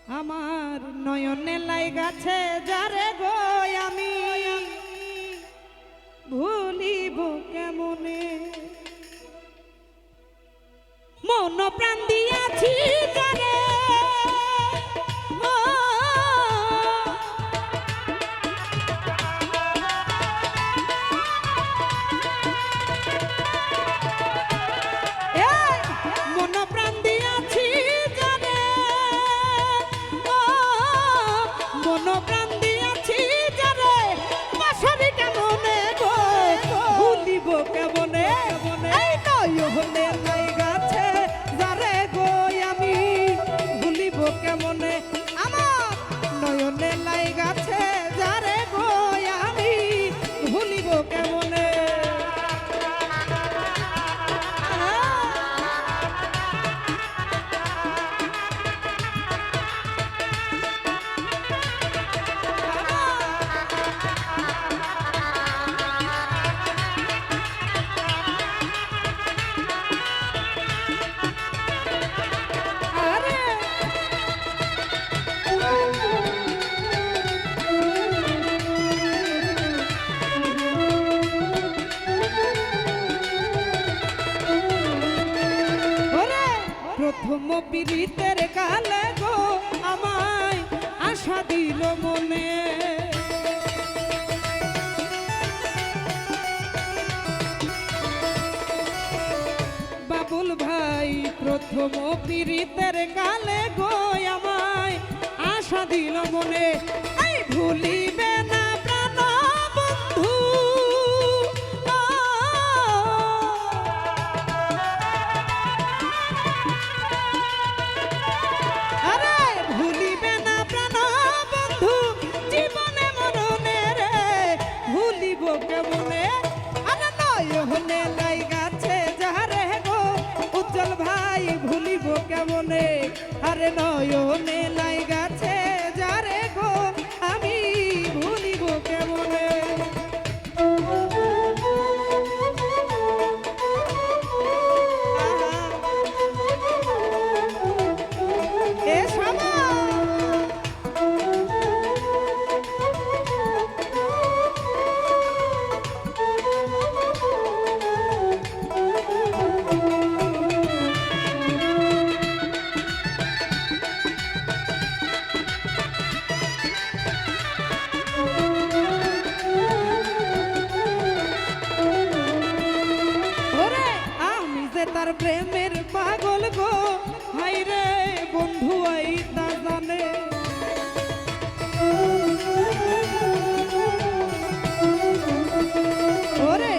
আমার নয়নে লাইগাছে যারে গো আমি ভুলিব কেমনে মন প্রাণ দিয়াছি যারে মন প্রাণ দিয়াছি যারে মন প্রাণ দিয়াছি যারে বাসরি কেমনে গো ভুলিব কেমনে এই নয়নে লাইগাছে যারে গো আমি ভুলিব কেমনে আমার নয়নে লাইগাছে যারে গো আমি ভুলিব কেমনে প্রথম পীড়িতের কালে গো আমায় আশা দিল মনে বাবুল ভাই প্রথম পীড়িতের কালে গো আমায় আশা দিল মনে এই ভুলিবে না প্রাণ বন্ধু কেমনে আরে নয়নে লাইগাছে যারে গো উজ্জ্বল ভাই ভুলিব কেমনে আরে নয়নে লাইগাছে যারে গো আমি ভুলিব কেমনে এ শামা তার প্রেমের পাগল গো হাই রে বন্ধু আই তা জানে ওরে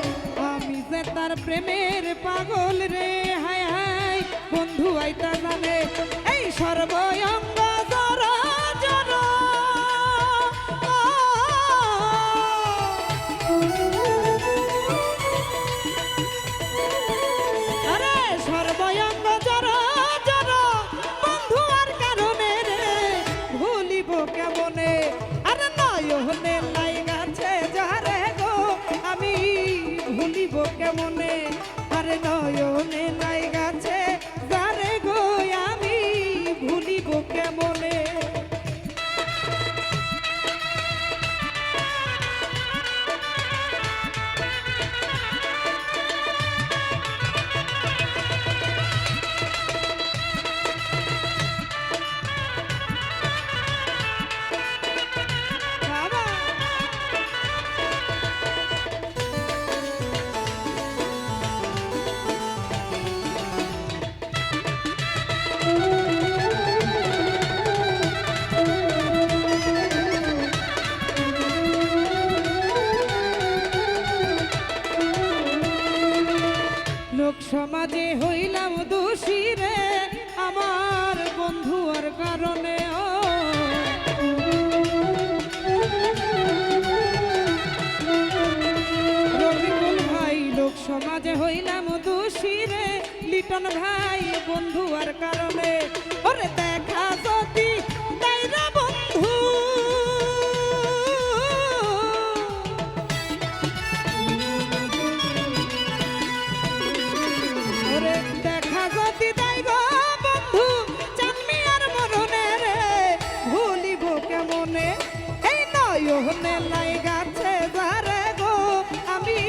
আমি যে তার প্রেমের পাগল রে হাই হাই বন্ধু আই তা জানে এই সর্বঙ্গ জরা জরা কেমনে আরে নয়নে লাইগাছে যারে গো আমি ভুলিব কেমনে আরে নয়নে লাইগাছে যারে গো আমি ভুলিব কেমনে লোক সমাজে হইলাম দোষী রে আমার বন্ধুর কারণে রবিকুল ভাই লোক সমাজে হইলাম দোষী রে লিটন ভাই বন্ধুর কারণে ওরে দেখা যদি তাইরা বন্ধু দেখা যদি তাই গো বন্ধু চানমি আর মরণে রে লাই গাছে যারে গো আমি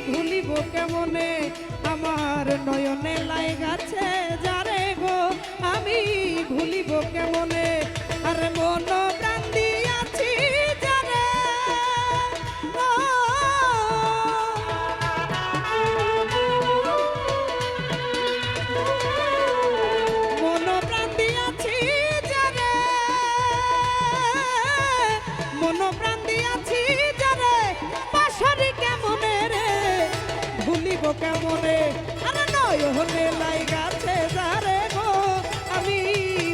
ভুলিব কেমনে আমার নয়নে লাই গাছে যারে গো আমি ভুলিব কেমনে আরে মন প্রাণ দিয়াছি যারে ও, মন প্রাণ দিয়াছি যারে মন প্রাণ দিয়াছি যারে পাশরি কেমনে রে ভুলিব কেমনে আরে নয়নে লাই গাছে যারে গো আমি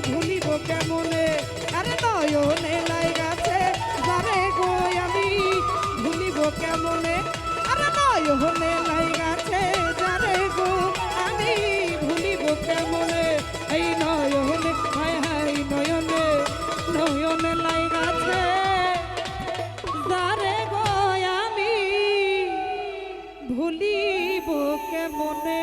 ভুলিব কেমনে আরে নয়নে লাই গাছে যারে গো আমি ভুলিব কেমনে আরে নয়নে লাই গাছে যারে গো আমি ভুলিব কেমনে এই নয়নে হায় হায় নয়নে নয়নে লাই গাছে যারে গো আমি ভুলিব কেমনে।